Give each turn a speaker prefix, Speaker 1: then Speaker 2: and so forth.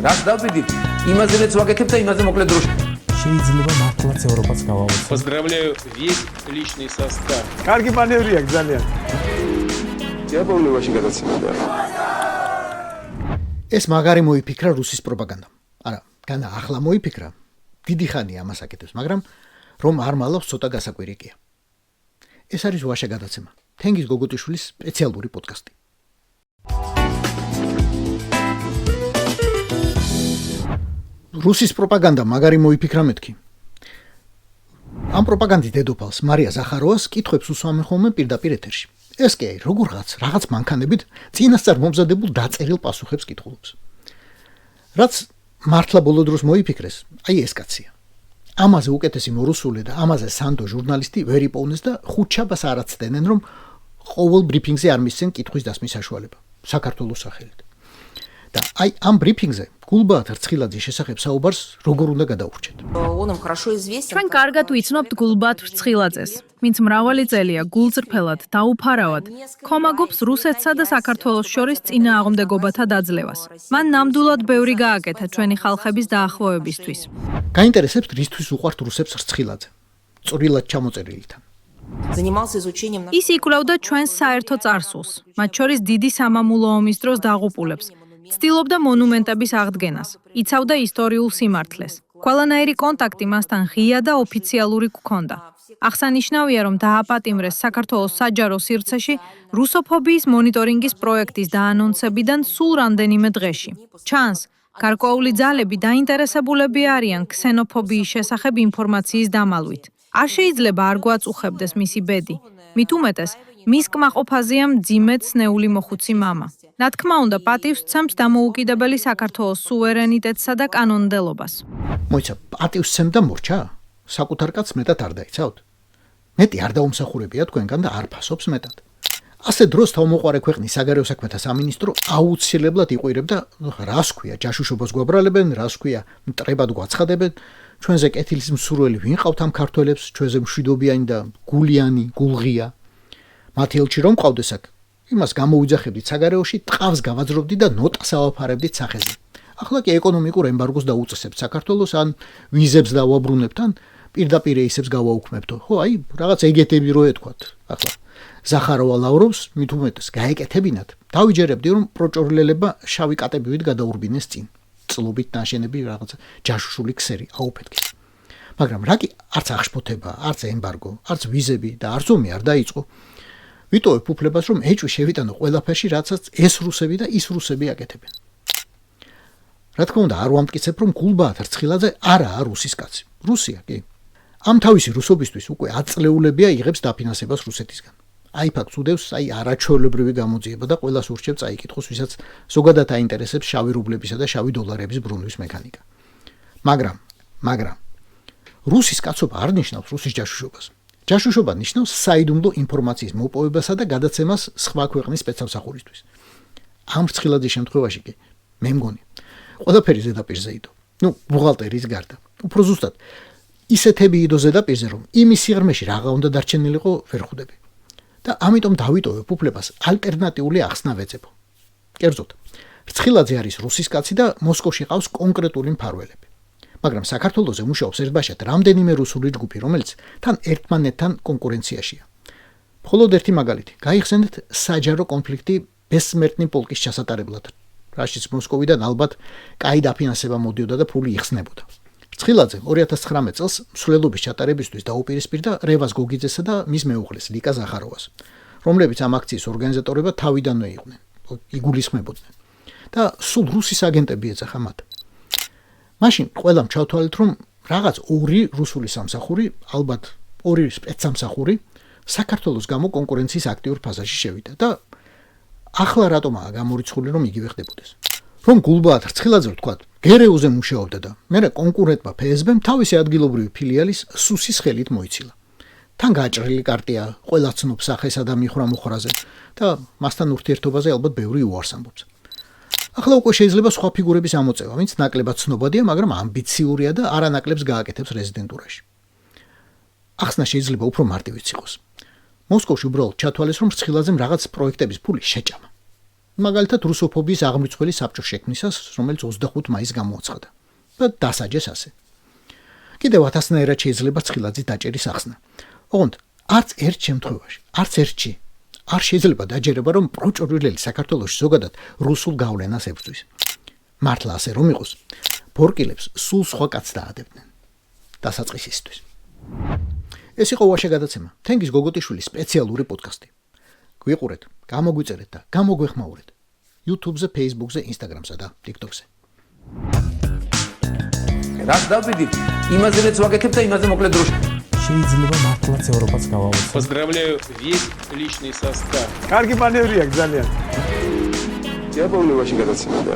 Speaker 1: რას დავბედით, იმაზეც ვაკეთებ და იმაზე მოკლედ დროში.
Speaker 2: შეიძლება მართლაც ევროპაც გავავოცოთ.
Speaker 3: Поздравляю весь личный состав.
Speaker 4: კარგი მანევრია ძალიან.
Speaker 5: დიაბოლოვაში გადაცემდა.
Speaker 6: ეს მაგარი მოიფიქრა რუსის პროპაგანდამ. არა, განა ახლა მოიფიქრა. დიდი ხანია ამას აკეთებს, მაგრამ რომ არ მალავს ცოტა გასაკვირიკია. ეს არის ვაშა გადაცემა. თენგიზ გოგოტიშვილის სპეციალური პოდკასტი. რუსის პროპაგანდა მაგარი მოიფიქრა მეთქი. ამ პროპაგანდის დედოფალს მარია ზახაროვას კითხვებს უსვამენ ხოლმე პირდაპირ ეთერში. ეს კი რაღაც მანქანებით წინასწარ მომზადებულ დაწერილ პასუხებს კითხულობს. რაც მართლა ბოლო დროს მოიფიქრეს, აი ეს კაცია. ამაზე უკეთესი მორუსული და ამაზე სანდო ჟურნალისტი ვერ იპოვნეს და ხუთშაბას არ აცდენენ, რომ ყოველ ბრიფინგზე არ მისცენ კითხვის დასმის საშუალება საქართველოს სახელით. და აი ამ ბრიფინგზე გულბაათ რცხილაძის შესახებ საუბარს როგორ უნდა გადაურჩეთ.
Speaker 7: ჩვენ კარგად ვიცნობთ გულბაათ რცხილაძეს, ვინც მრავალი წელია გულწრფელად დაუფარავად ქომაგობს რუსეთსა და საქართველოს შორის წინააღმდეგობათა დაძლევას. მან ნამდვილად ბევრი გააკეთა ჩვენი ხალხების დაახლოებისთვის.
Speaker 6: გაინტერესებს რისთვის უყვართ რუსებს რცხილაძე. წვრილად ჩამოწერილთან.
Speaker 7: ის იკვლევდა ჩვენს საერთო წარსულს, მათ შორის დიდი სამამულო ომის დროს დაღუპულებს. ცდილობდა მონუმენტების აღდგენას, იცავდა ისტორიულ სიმართლეს. ყველანაირი კონტაქტი მასთან ღია და ოფიციალური გქონდა. აღსანიშნავია, რომ დააპატიმრეს საქართველოს საჯარო სივრცეში რუსოფობიის მონიტორინგის პროექტის დაანონსებიდან სულ რამდენიმე დღეში. ჩანს, გარკვეული ძალები დაინტერესებულები არიან ქსენოფობიის შესახებ ინფორმაციის დამალვით. არ შეიძლება არ გვაწუხებდეს მისი ბედი. მით უმეტეს, მის კმაყოფაზეა მძიმე ცნეული მოხუცი მამა. რა თქმა უნდა, პატივს სცემს დამოუკიდებელი საქართველოს სუვერენიტეტსა და კანონმდებლობას.
Speaker 6: მოიცა, პატივს სცემდა მორჩა? საკუთარ კაცს მეტად არ დაიცავთ? მეტი არ დაუმსახურებია თქვენგან და არ ფასობს მეტად. ასე დროს თავმოყარე ქვეყნის საგარეო საქმეთა სამინისტრო აუცილებლად იყვირებდა, რას ქვია, ჯაშუშობას გვაბრალებენ, რას ქვია, მტრებად გვაცხადებენ, ჩვენზე კეთილის მსურველი ვინ ყავთ ამ ქართველებს, ჩვენზე მშვიდობიანი და გულიანი, გულღია. მათი ელჩი რომ ყავდეს აქ, იმას გამოუძახებდით საგარეოში, ტყავს გავაძრობდით და ნოტას ავაფარებდით სახეზე. ახლა კი ეკონომიკურ ემბარგოს დაუწესებთ საქართველოს, ან ვიზებს დავაბრუნებთ, ან პირდაპირ რეისებს გავაუქმებთო. ხო, აი, რაღაც ეგეთები რო ეთქვათ. ახლა ზახაროვა ლავრობს, მით უმეტეს გაეკეთებინათ. დავიჯერებდი, რომ პროჭორლელებმა შავი კატებივით გადაურბინეს წინ. წლობით ნაშენები რაღაც ჯაშუშული ქსერი აუფეთქეს. მაგრამ რა კი არც აღშფოთება, არც ემბარგო, არც ვიზები და არც ომი არ დაიწყო. ვიტოვებ უფლებას, რომ ეჭვი შევიტანო ყველაფერში, რაცაც ეს რუსები და ის რუსები აკეთებენ. რა თქმა უნდა, არ ვამტკიცებ, რომ გულბაათ რცხილაძე არაა რუსის კაცი. რუსია კი. ამ თავისი რუსობისთვის უკვე 10 წლეულებია იღებს დაფინანსებას რუსეთისგან. აი ფაქტს უდევს, აი არაჩვეულებრივი გამოძიება და ყველას ურჩევს წაიკითხოს, ვისაც ზოგადად აინტერესებს შავი რუბლებისა და შავი დოლარების ბრუნვის მექანიკა. მაგრამ რუსის კაცობა არ ნიშნავს რუსის ჯაშუშობას. ჯაშუშობა ნიშნავს საიდუმლო ინფორმაციის მოპოვებასა და გადაცემას სხვა ქვეყნის სპეცსამსახურისთვის. ამ რცხილაძის შემთხვევაში კი მე მგონი, ყველაფერი ზედაპირზე იდო. ბუღალტერის გარდა. უფრო ზუსტად, ისეთები იდო ზედაპირზე, რომ იმის სიღრმეში რაღა უნდა დარჩენილიყო ვერ ხვდები. და ამიტომ დავიტოვებ უფლებას ალტერნატიული ახსნა ვეძებო. კერძოდ, რცხილაძე არის რუსის კაცი და მოსკოვში ყავს კონკრეტული მფარველები. მაგრამ საქართველოზე მუშაობს ერთბაშად რამდენიმე რუსული ჯგუფი, რომელიც თან ერთმანეთთან კონკურენციაშია. მხოლოდ ერთი მაგალითი, გაიხსენეთ საჯარო კონფლიქტი ბესმერტნი პოლკის ჩასატარებლად, რაშიც მოსკოვიდან ალბათ კაი დაფინანსება მოდიოდა და ფული იხსნებოდა. რცხილაძე 2019 წელს მსვლელობის ჩატარებისთვის დაუპირისპირდა რევაზ გოგიძესა და მის მეუღლეს ლიკა ზახაროვას, რომლებიც ამ აქციის ორგანიზატორებად თავიდანვე იყვნენ, იგულისხმებოდნენ და სულ რუსის აგენტები ეძახა მათ. მაშინ ყველამ ჩავთვალეთ, რომ რაღაც ორი რუსული სამსახური, ალბათ ორი სპეცსამსახური საქართველოს გამო კონკურენციის აქტიურ ფაზაში შევიდა და ახლა რატომაა გამორიცხული, რომ იგივე ხდებოდეს. რომ გულბაათ რცხილაძე ვთქვათ, გერეუზე მუშაობდა და მერე კონკურენტმა ფსბ-მ თავისი ადგილობრივი ფილიალის სუსის ხელით მოიცილა. თან გაჭრილი კარტია, ყველა ცნობს სახესა და მიხრა-მუხრაზე და მასთან ურთიერთობაზე ალბათ ბევრი უარს ამბობს. ახლა უკვე შეიძლება სხვა ფიგურების ამოწევა, ვინც ნაკლებად ცნობადია, მაგრამ ამბიციურია და არანაკლებს გააკეთებს რეზიდენტურაში. ახსნა შეიძლება უფრო მარტივიც იყოს. მოსკოვში უბრალოდ ჩათვალეს, რომ რცხილაძემ რაღაც პროექტების ფული შეჭამა. მაგალითად რუსოფობიის აღმრიცხველი საბჭოს შექმნისას, რომელიც 25 მაისს გამოაცხადა. და დასაჯეს ასე. კიდევ 1000-ნაირად შეიძლება ცხილაძის დაჭერის ახსნა. ოღონდ არც ერთ შემთხვევაში, არც ერთში არ შეიძლება დაჯერება, რომ პროჭურვილი საქართველოს ზოგადად რუსულ გავლენას ებრძვის. მართლა ასე რომ იყოს, ფორკილებს სულ სხვა კაცს დაადებდნენ. დასაწყისისთვის. ეს იყო ვაშე გადაცემა. თენგის გოგოტიშვილის სპეციალური პოდკასტი. გვიყურეთ, გამოგვიწერეთ და გამოგვეხმაურეთ. YouTube-ზე, Facebook-ზე, Instagram-სა და TikTok-ზე.
Speaker 1: რაც დავდივით, იმაზეც ვაკეთებ და იმაზე მოკლედ დროში.
Speaker 2: შეიძლება მართლაც ევროპაც გავავოცო.
Speaker 3: Поздравляю весь личный состав.
Speaker 4: კარგი მანევრია ძალიან.
Speaker 5: Я помню ваши გადაცემა და